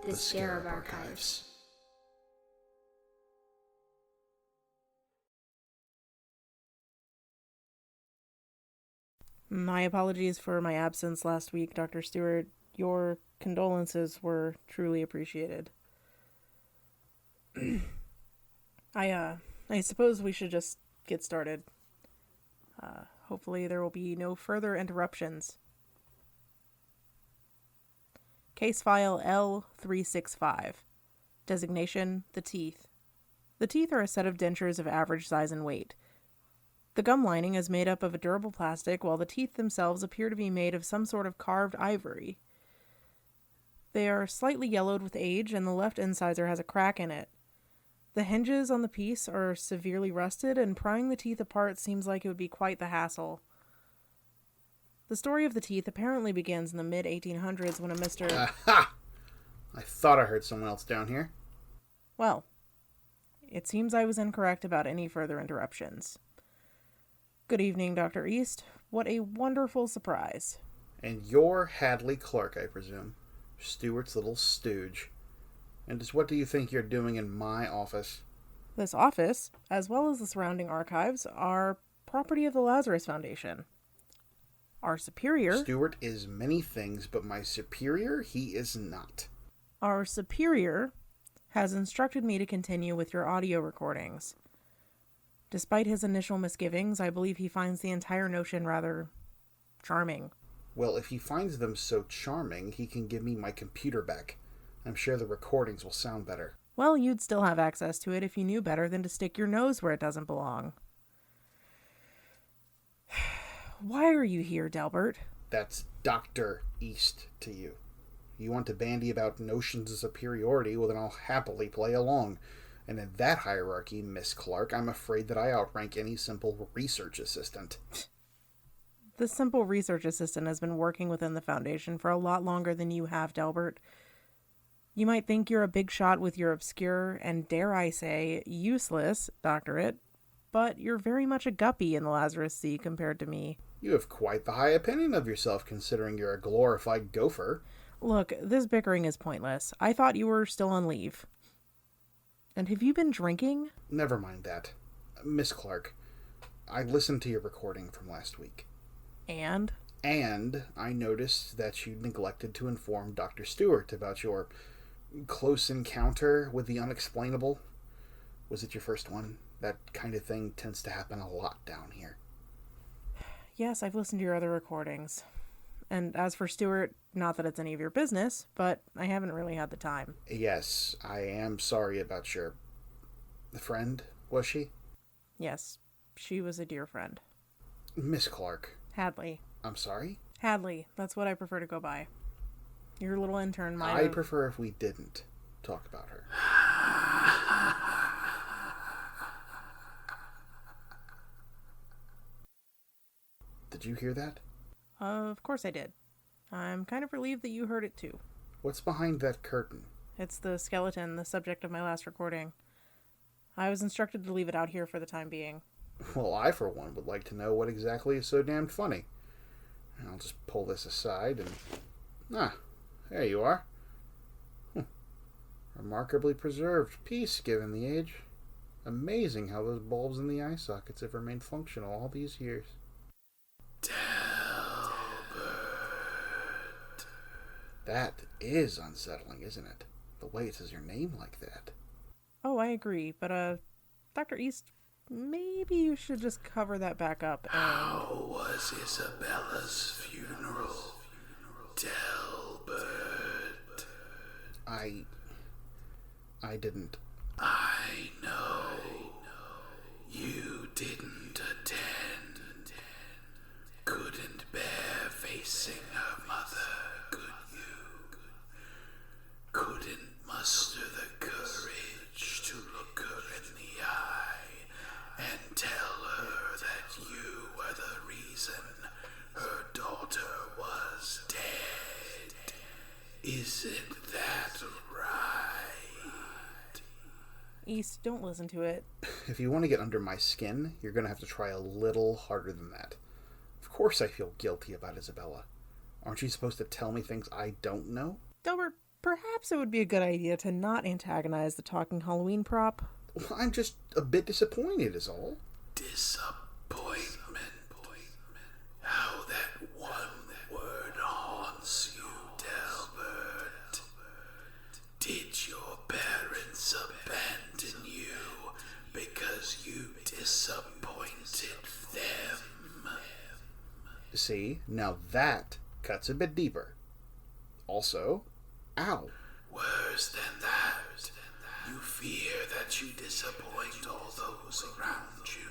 The Scarab Archives. My apologies for my absence last week, Dr. Stewart. Your condolences were truly appreciated. I suppose we should just get started. Hopefully there will be no further interruptions. Case file L365. Designation, the teeth. The teeth are a set of dentures of average size and weight. The gum lining is made up of a durable plastic, while the teeth themselves appear to be made of some sort of carved ivory. They are slightly yellowed with age, and the left incisor has a crack in it. The hinges on the piece are severely rusted, and prying the teeth apart seems like it would be quite the hassle. The story of the teeth apparently begins in the mid-1800s when a Mr. Aha! I thought I heard someone else down here. Well, it seems I was incorrect about any further interruptions. Good evening, Dr. East. What a wonderful surprise. And you're Hadley Clark, I presume. Stewart's little stooge. And just what do you think you're doing in my office? This office, as well as the surrounding archives, are property of the Lazarus Foundation. Our superior... Stewart is many things, but my superior, he is not. Our superior has instructed me to continue with your audio recordings. Despite his initial misgivings, I believe he finds the entire notion rather charming. Well, if he finds them so charming, he can give me my computer back. I'm sure the recordings will sound better. Well, you'd still have access to it if you knew better than to stick your nose where it doesn't belong. Why are you here, Delbert? That's Dr. East to you. You want to bandy about notions of superiority, well then I'll happily play along. And in that hierarchy, Miss Clark, I'm afraid that I outrank any simple research assistant. The simple research assistant has been working within the Foundation for a lot longer than you have, Delbert. You might think you're a big shot with your obscure and, dare I say, useless doctorate, but you're very much a guppy in the Lazarus Sea compared to me. You have quite the high opinion of yourself, considering you're a glorified gopher. Look, this bickering is pointless. I thought you were still on leave. And have you been drinking? Never mind that. Miss Clark, I listened to your recording from last week. And? And I noticed that you neglected to inform Dr. Stewart about your close encounter with the unexplainable. Was it your first one? That kind of thing tends to happen a lot down here. Yes, I've listened to your other recordings. And as for Stewart, not that it's any of your business, but I haven't really had the time. Yes, I am sorry about your friend, was she? Yes, she was a dear friend. Miss Clark. Hadley. I'm sorry? Hadley, that's what I prefer to go by. Your little intern might I have... prefer if we didn't talk about her. Did you hear that? Of course I did. I'm kind of relieved that you heard it too. What's behind that curtain? It's the skeleton, the subject of my last recording. I was instructed to leave it out here for the time being. Well, I, for one, would like to know what exactly is so damned funny. I'll just pull this aside and... there you are. Remarkably preserved piece, given the age. Amazing how those bulbs in the eye sockets have remained functional all these years. That is unsettling, isn't it? The way it says your name like that. Oh, I agree, but, Dr. East, maybe you should just cover that back up and... How was Isabella's funeral, Delbert? I didn't. I know. You didn't attend. Couldn't bear facing her mother, could you? Couldn't muster the courage to look her in the eye and tell her that you were the reason her daughter was dead. Isn't that right? East, don't listen to it. If you want to get under my skin, you're going to have to try a little harder than that. Of course I feel guilty about Isabella. Aren't you supposed to tell me things I don't know? Delbert, Perhaps it would be a good idea to not antagonize the talking Halloween prop. Well, I'm just a bit disappointed is all. Disappointment. How that one word haunts you, Delbert. Did your parents abandon you because you disappointed them? See, now that cuts a bit deeper. Also, ow. Worse than that, you fear that you disappoint all those around you.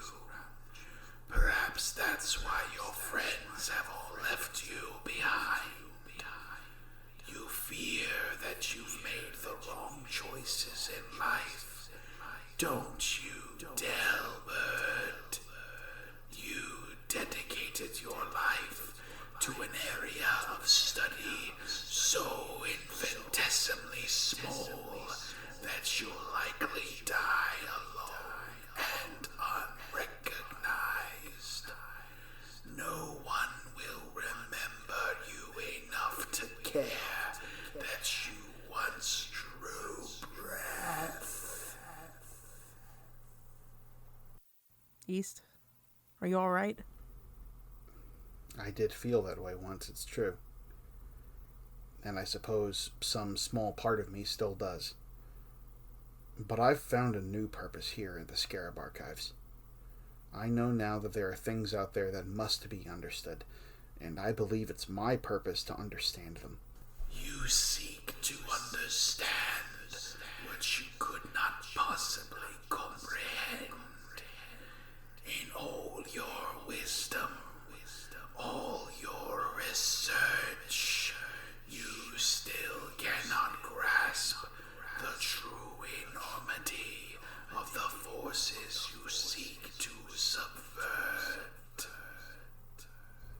Perhaps that's why your friends have all left you behind. You fear that you've made the wrong choices in life. Don't you, Delbert? You dedicated your life to an area of study so infinitesimally small that you'll likely die alone and unrecognized. No one will remember you enough to care that you once drew breath. East, are you alright? I did feel that way once, it's true. And I suppose some small part of me still does. But I've found a new purpose here in the Scarab Archives. I know now that there are things out there that must be understood, and I believe it's my purpose to understand them. You seek to understand what you could not possibly comprehend. In all your wisdom, all your research, you still cannot grasp the true enormity of the forces you seek to subvert.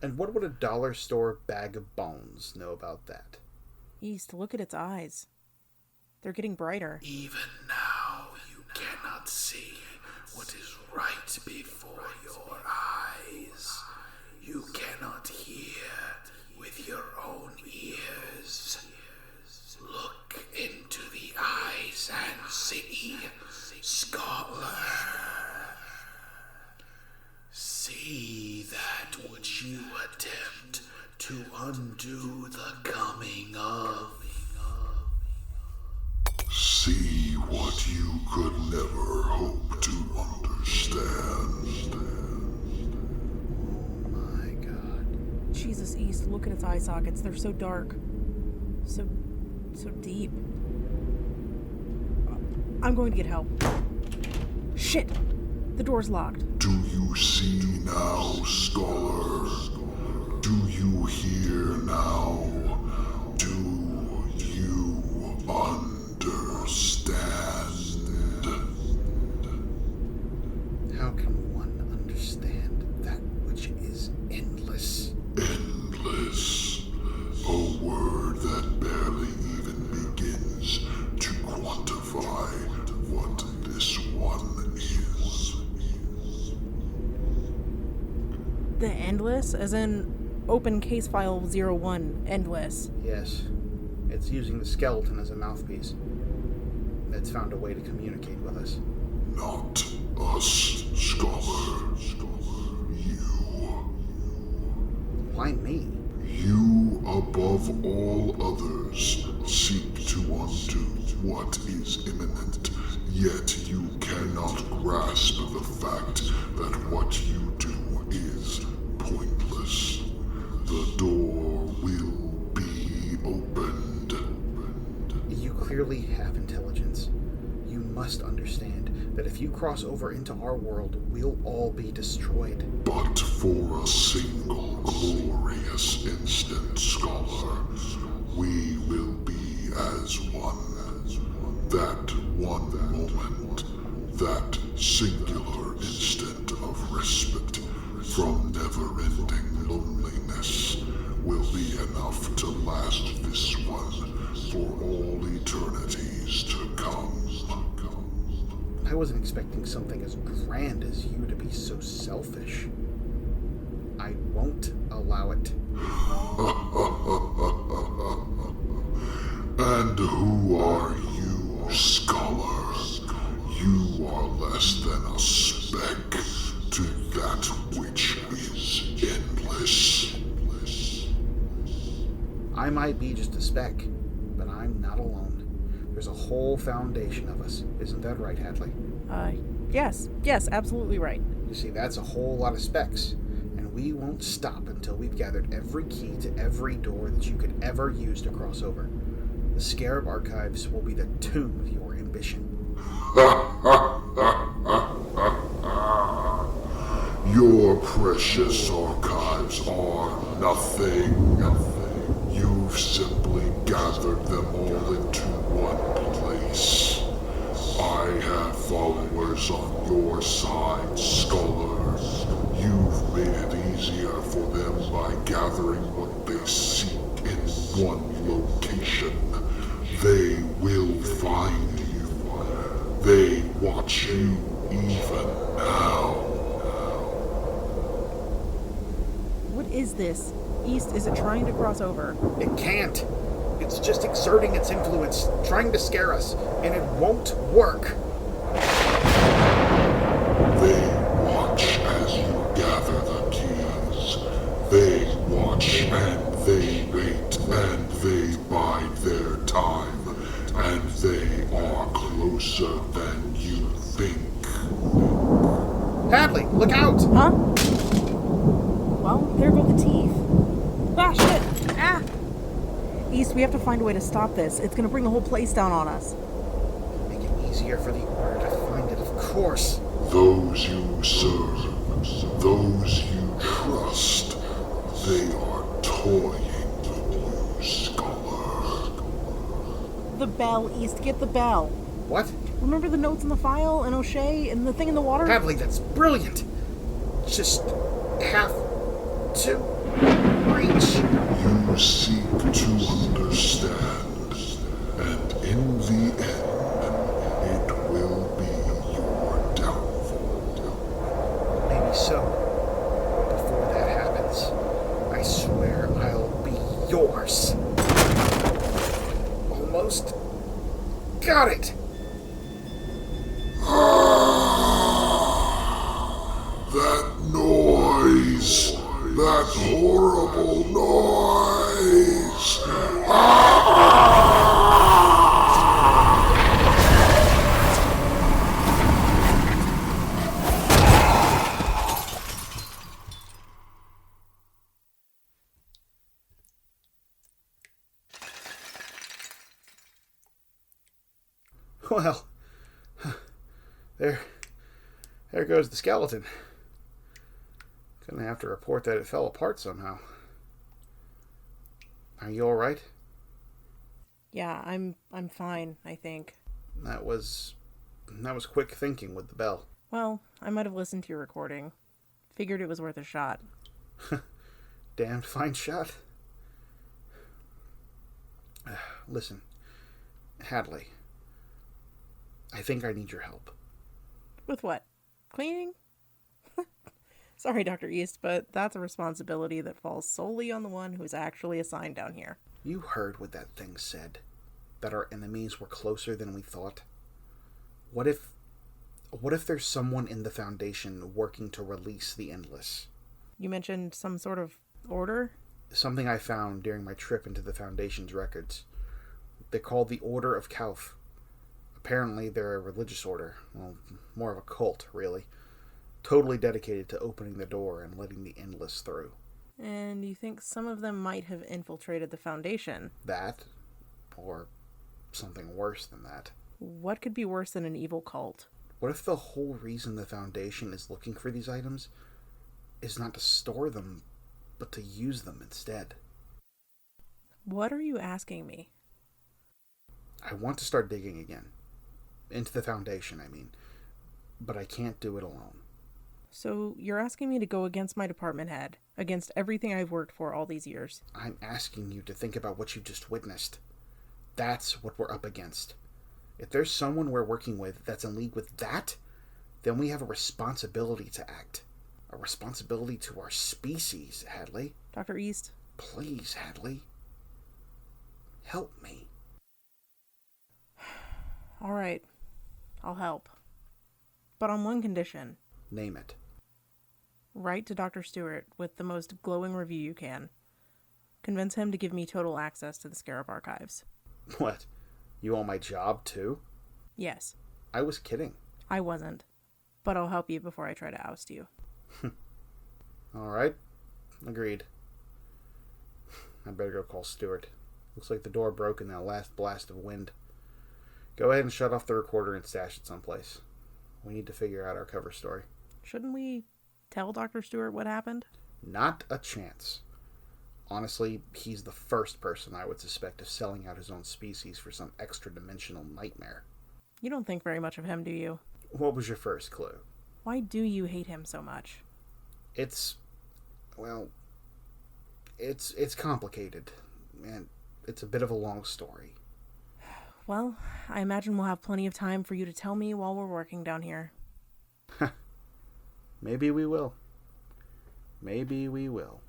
And what would a dollar store bag of bones know about that? East, look at its eyes. They're getting brighter. Even now, you cannot see what is right before your eyes. You cannot hear with your own ears. Look into the eyes and see, scholar. See that which you attempt to undo the coming of. See what you could never hope to understand. My God. Jesus, East, look at its eye sockets. They're so dark. So deep. I'm going to get help. Shit! The door's locked. Do you see now, scholar? Do you hear now? Do you understand? How can one understand that which is endless? Endless. A word that barely even begins to quantify what this one is. The Endless, as in open case file 01, Endless. Yes. It's using the skeleton as a mouthpiece. It's found a way to communicate with us. Not us, scholar. You. Why me? You, above all others, seek to undo what is imminent, yet you cannot grasp the fact that what you do is pointless. The door will be opened. You clearly have intelligence. You must understand that if you cross over into our world, we'll all be destroyed. But for a single glorious instant, scholar, we will be as one. That one moment, that singular instant of respite from never-ending loneliness will be enough to last this one for all eternities to come. I wasn't expecting something as grand as you to be so selfish. I won't allow it. And who are you, scholar? You are less than a speck to that which is endless. I might be just a speck, but I'm not alone. There's a whole foundation of us. Isn't that right, Hadley? Yes, absolutely right. You see, that's a whole lot of specks, and we won't stop until we've gathered every key to every door that you could ever use to cross over. The Scarab archives will be the tomb of your ambition. Your precious archives are nothing. You've simply gathered them all into one place. I have followers on your side, scholar. You've made it easier for them by gathering what they seek in one location. They will find you. They watch you even now. What is this? East, is it trying to cross over? It can't. It's just exerting its influence, trying to scare us, and it won't work. They watch as you gather the keys. They watch and they wait and they bide their time. And they are closer than you think. Hadley, look out! Huh? Well, there go the teeth. Ah, shit! Ah! East, we have to find a way to stop this. It's gonna bring the whole place down on us. Make it easier for the Order to find it, of course. Those you serve, those you trust, they are toying with you, scholar. The bell, East, get the bell. What? Remember the notes in the file, and O'Shea, and the thing in the water? Hadley, that's brilliant! Just have to reach. You seek to understand, and in the end, it will be your downfall. Maybe so. Before that happens, I swear I'll be yours. Almost got it! That noise! That horrible noise! Well, there goes the skeleton. Gonna have to report that it fell apart somehow. Are you all right? Yeah, I'm fine, I think. That was quick thinking with the bell. Well, I might have listened to your recording. Figured it was worth a shot. Damned fine shot. Listen, Hadley, I think I need your help. With what? Cleaning? Sorry, Dr. East, but that's a responsibility that falls solely on the one who is actually assigned down here. You heard what that thing said. That our enemies were closer than we thought. What if there's someone in the Foundation working to release the Endless? You mentioned some sort of order? Something I found during my trip into the Foundation's records. They're called the Order of Kauf. Apparently they're a religious order. Well, more of a cult, really. Totally dedicated to opening the door and letting the Endless through. And you think some of them might have infiltrated the Foundation? That, or something worse than that. What could be worse than an evil cult? What if the whole reason the Foundation is looking for these items is not to store them, but to use them instead? What are you asking me? I want to start digging again. Into the Foundation, I mean. But I can't do it alone. So you're asking me to go against my department head, against everything I've worked for all these years. I'm asking you to think about what you just witnessed. That's what we're up against. If there's someone we're working with that's in league with that, then we have a responsibility to act. A responsibility to our species, Hadley. Dr. East? Please, Hadley. Help me. All right, I'll help. But on one condition. Name it. Write to Dr. Stewart with the most glowing review you can. Convince him to give me total access to the Scarab archives. What? You want my job, too? Yes. I was kidding. I wasn't. But I'll help you before I try to oust you. Alright. Agreed. I better go call Stewart. Looks like the door broke in that last blast of wind. Go ahead and shut off the recorder and stash it someplace. We need to figure out our cover story. Shouldn't we tell Dr. Stewart what happened? Not a chance. Honestly, he's the first person I would suspect of selling out his own species for some extra-dimensional nightmare. You don't think very much of him, do you? What was your first clue? Why do you hate him so much? It's complicated, and it's a bit of a long story. Well, I imagine we'll have plenty of time for you to tell me while we're working down here. Maybe we will. Maybe we will.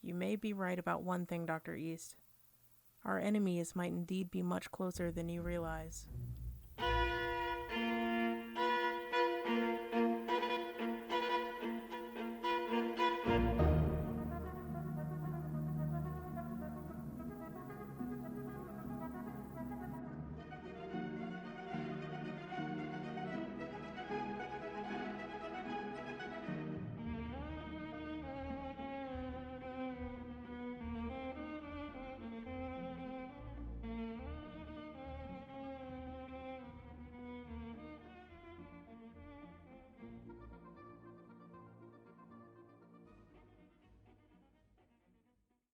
You may be right about one thing, Dr. East. Our enemies might indeed be much closer than you realize.